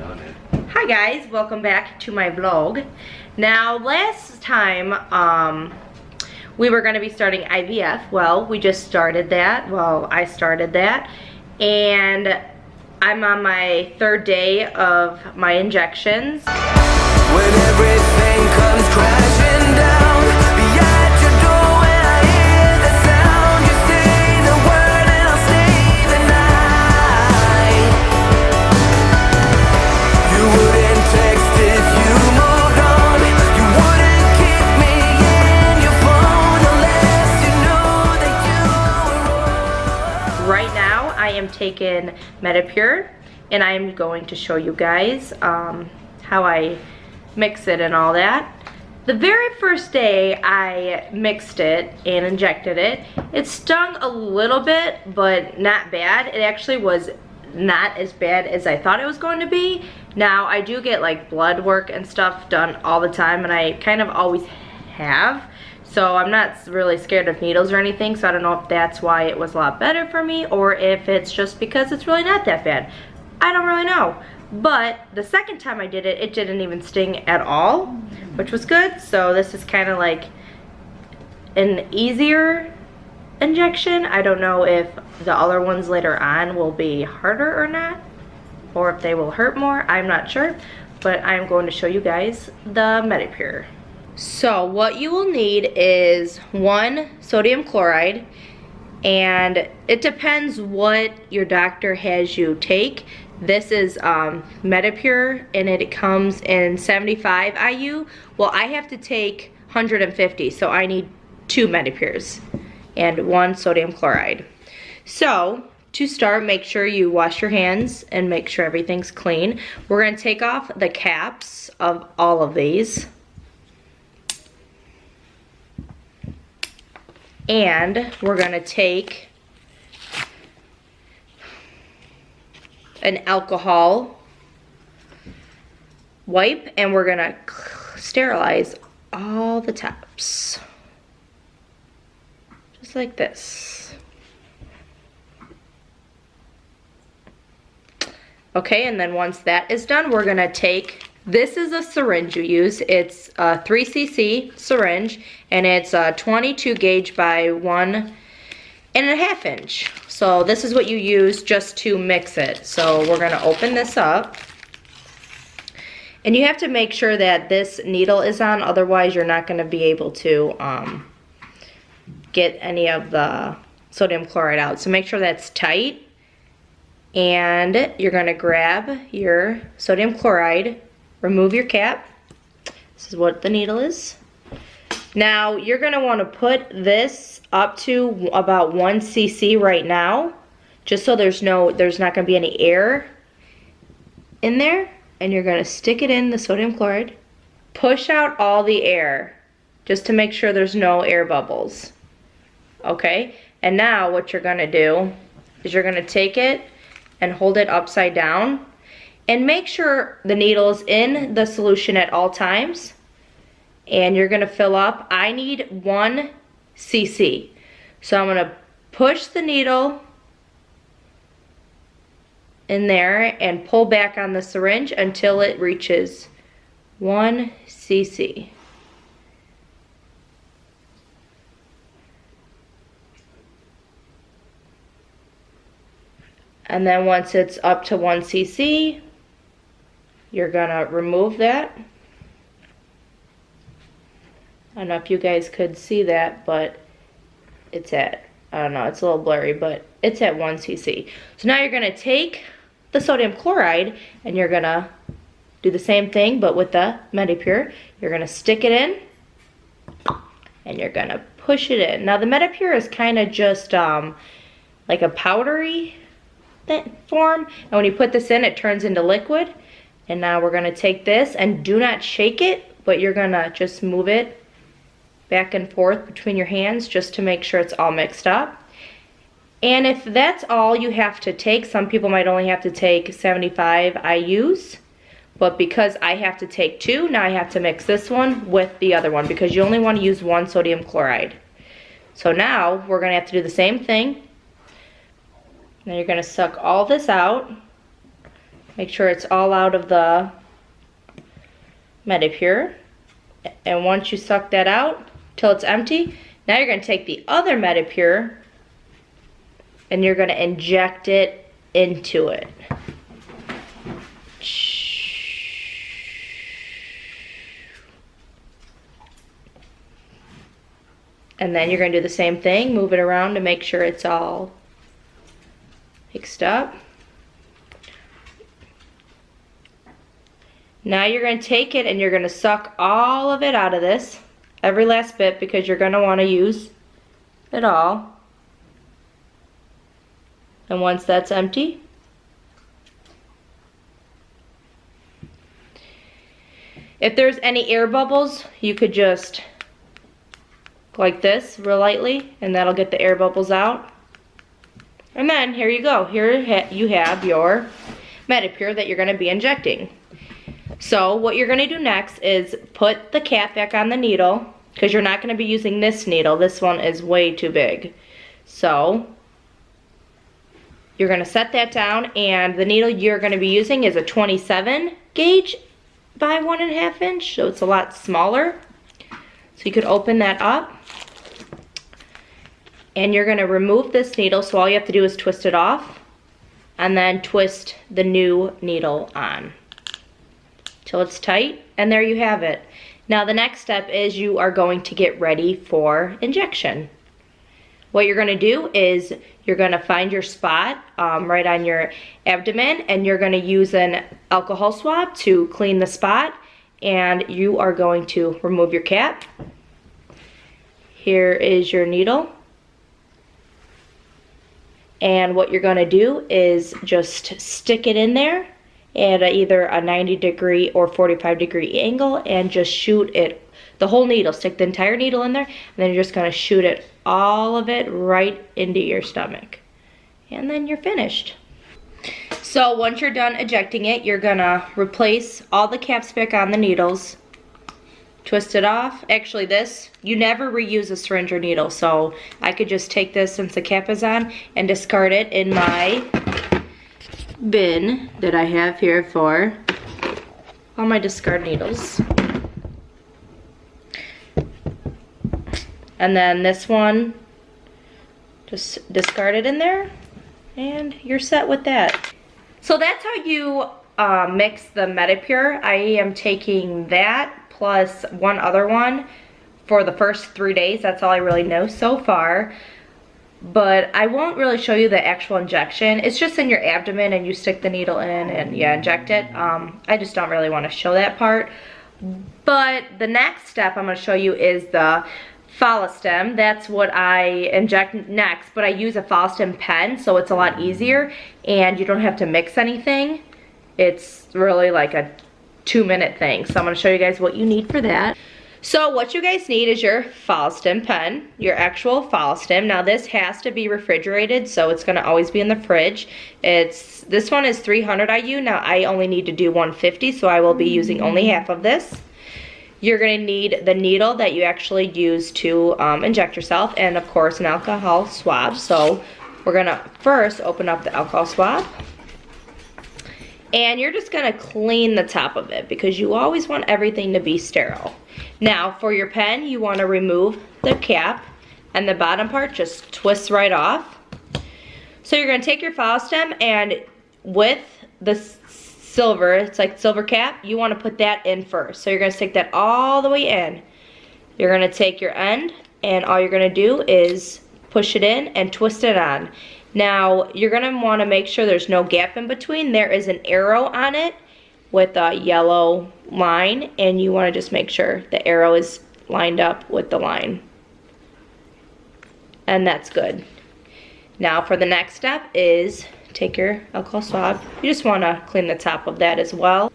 done it. Hi guys, welcome back to my vlog. Now last time we were going to be starting IVF. Well, we just started that. Well, I started that, and I'm on my 3rd day of my injections. When everything comes crashing down, be at your door when I hear the sound. You say the word and I'll stay the night. You wouldn't text if you moved on. You wouldn't keep me in your phone unless you know that you were wrong. Right now I am taking Menopur, and I'm going to show you guys how I mix it and all that. The very first day I mixed it and injected it, it stung a little bit, but not bad. It actually was not as bad as I thought it was going to be. Now I do get like blood work and stuff done all the time, and I kind of always have, so I'm not really scared of needles or anything. So I don't know if that's why it was a lot better for me, or if it's just because it's really not that bad. I don't really know. But the second time I did it, it didn't even sting at all, which was good. So this is kind of like an easier injection. I don't know if the other ones later on will be harder or not, or if they will hurt more. I'm not sure, but I'm going to show you guys the Menopur. So what you will need is 1 sodium chloride, and it depends what your doctor has you take. This is Menopur, and it comes in 75 IU. Well, I have to take 150, so I need 2 Menopurs and 1 sodium chloride. So to start, make sure you wash your hands and make sure everything's clean. We're going to take off the caps of all of these. And we're going to take an alcohol wipe, and we're gonna sterilize all the tops, just like this. Okay, and then once that is done, we're gonna take, this is a syringe you use. It's a 3cc syringe, and it's a 22 gauge by 1.5 inch. So this is what you use just to mix it. So we're gonna open this up. And you have to make sure that this needle is on, otherwise you're not gonna be able to get any of the sodium chloride out. So make sure that's tight. And you're gonna grab your sodium chloride, remove your cap. This is what the needle is. Now you're gonna wanna put this up to about 1 cc right now, just so there's not gonna be any air in there. And you're gonna stick it in the sodium chloride, push out all the air, just to make sure there's no air bubbles. Okay, and now what you're gonna do is you're gonna take it and hold it upside down, and make sure the needle's in the solution at all times. And you're gonna fill up, I need 1 cc. So I'm gonna push the needle in there and pull back on the syringe until it reaches 1 cc. And then once it's up to 1 cc, you're gonna remove that. I don't know if you guys could see that, but it's at, I don't know, it's a little blurry, but it's at 1 cc. So now you're gonna take the sodium chloride, and you're gonna do the same thing, but with the Menopur. You're gonna stick it in, and you're gonna push it in. Now the Menopur is kind of just like a powdery form, and when you put this in, it turns into liquid. And now we're gonna take this, and do not shake it, but you're gonna just move it back and forth between your hands just to make sure it's all mixed up. And if that's all you have to take, some people might only have to take 75 IUs, but because I have to take 2, now I have to mix this one with the other one, because you only want to use 1 sodium chloride. So now we're gonna have to do the same thing. Now you're gonna suck all this out, Make sure it's all out of the Menopur. And once you suck that out till it's empty, now you're going to take the other Menopur and you're going to inject it into it. And then you're going to do the same thing, move it around to make sure it's all mixed up. Now you're going to take it and you're going to suck all of it out of this, every last bit, because you're going to want to use it all. And once that's empty, if there's any air bubbles, you could just go like this real lightly and that'll get the air bubbles out. And then here you go. Here you have your Menopur that you're going to be injecting. So what you're going to do next is put the cap back on the needle, because you're not going to be using this needle. This one is way too big. So you're going to set that down, and the needle you're going to be using is a 27 gauge by 1.5 inch, so it's a lot smaller. So you could open that up, and you're going to remove this needle, so all you have to do is twist it off and then twist the new needle on till it's tight, and there you have it. Now the next step is you are going to get ready for injection. What you're going to do is you're going to find your spot right on your abdomen, and you're going to use an alcohol swab to clean the spot, and you are going to remove your cap. Here is your needle. And what you're going to do is just stick it in there at either a 90-degree or 45-degree angle, and just shoot it, the whole needle, stick the entire needle in there, and then you're just going to shoot it, all of it, right into your stomach. And then you're finished. So once you're done ejecting it, you're going to replace all the caps back on the needles, twist it off. Actually this, you never reuse a syringe or needle, so I could just take this since the cap is on and discard it in my bin that I have here for all my discard needles. And then this one, just discard it in there, and you're set with that. So that's how you mix the Menopur. I am taking that plus one other one for the first 3 days. That's all I really know so far. But I won't really show you the actual injection. It's just in your abdomen, and you stick the needle in and you inject it. I just don't really want to show that part. But the next step I'm going to show you is the Follistim. That's what I inject next, but I use a Follistim pen, so it's a lot easier, and you don't have to mix anything. It's really like a 2-minute thing. So I'm going to show you guys what you need for that. So what you guys need is your Follistim pen, your actual Follistim. Now this has to be refrigerated, so it's going to always be in the fridge. This one is 300 IU. Now I only need to do 150, so I will be using only half of this. You're going to need the needle that you actually use to inject yourself, and of course an alcohol swab. So we're going to first open up the alcohol swab. And you're just going to clean the top of it, because you always want everything to be sterile. Now for your pen, you want to remove the cap, and the bottom part just twists right off. So you're going to take your Follistim, and with the silver, it's like silver cap, you want to put that in first. So you're going to stick that all the way in. You're going to take your end, and all you're going to do is push it in and twist it on. Now you're going to want to make sure there's no gap in between. There is an arrow on it with a yellow line, and you want to just make sure the arrow is lined up with the line. And that's good. Now for the next step is take your alcohol swab. You just want to clean the top of that as well.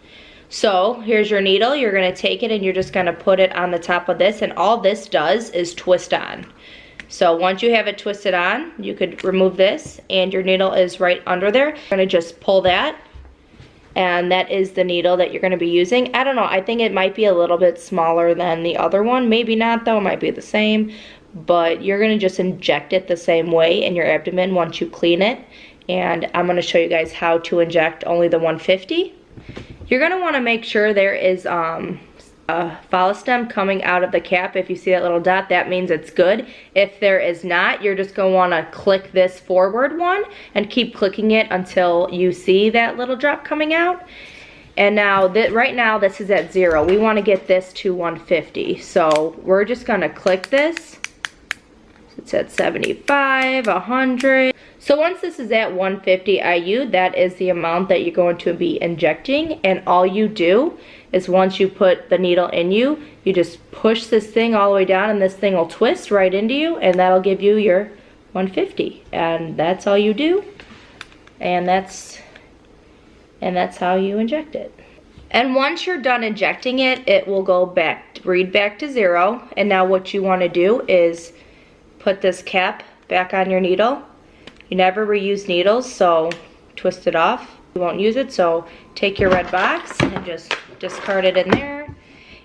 So here's your needle. You're going to take it and you're just going to put it on the top of this, and all this does is twist on. So once you have it twisted on, you could remove this, and your needle is right under there. You're going to just pull that, and that is the needle that you're going to be using. I don't know, I think it might be a little bit smaller than the other one. Maybe not though, it might be the same. But you're going to just inject it the same way in your abdomen once you clean it. and I'm gonna show you guys how to inject only the 150. You're gonna wanna make sure there is a Follistim coming out of the cap. If you see that little dot, that means it's good. If there is not, you're just gonna wanna click this forward one and keep clicking it until you see that little drop coming out. And now, right now, this is at 0. We wanna get this to 150. So we're just gonna click this. It's at 75, 100. So once this is at 150 IU, that is the amount that you're going to be injecting. And all you do is once you put the needle in you, you just push this thing all the way down and this thing will twist right into you and that'll give you your 150. And that's all you do. And that's how you inject it. And once you're done injecting it, it will go back, read back to 0. And now what you want to do is put this cap back on your needle. You never reuse needles, so twist it off. You won't use it, so take your red box and just discard it in there.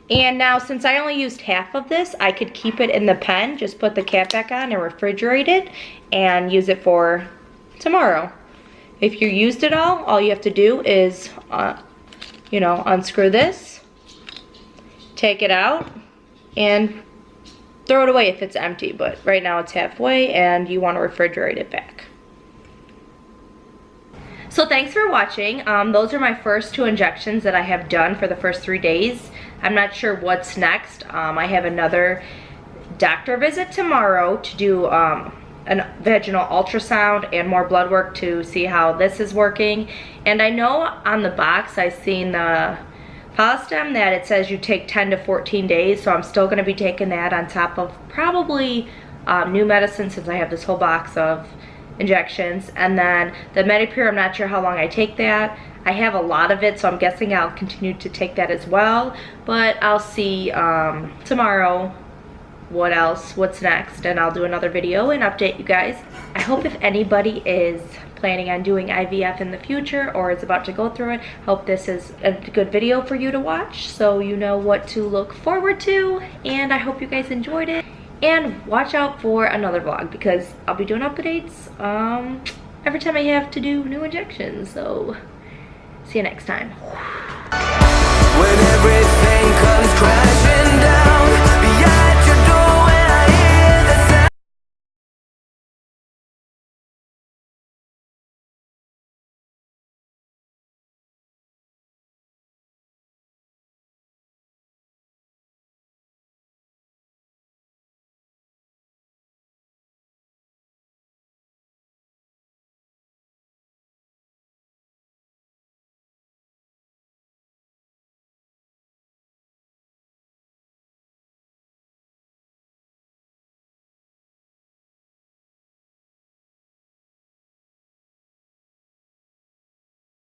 And now, since I only used half of this, I could keep it in the pen, just put the cap back on and refrigerate it and use it for tomorrow. If you used it all you have to do is, unscrew this, take it out, and throw it away if it's empty, but right now it's halfway and you want to refrigerate it back. So thanks for watching. Those are my first 2 injections that I have done for the first 3 days. I'm not sure what's next. I have another doctor visit tomorrow to do a vaginal ultrasound and more blood work to see how this is working. And I know on the box I've seen the Follistim that it says you take 10 to 14 days, so I'm still going to be taking that on top of probably new medicine, since I have this whole box of injections. And then the Menopur, I'm not sure how long I take that. I have a lot of it, so I'm guessing I'll continue to take that as well, but I'll see tomorrow what's next, and I'll do another video and update you guys. I hope if anybody is planning on doing IVF in the future or is about to go through it, hope this is a good video for you to watch so you know what to look forward to. And I hope you guys enjoyed it, and watch out for another vlog because I'll be doing updates every time I have to do new injections. So see you next time.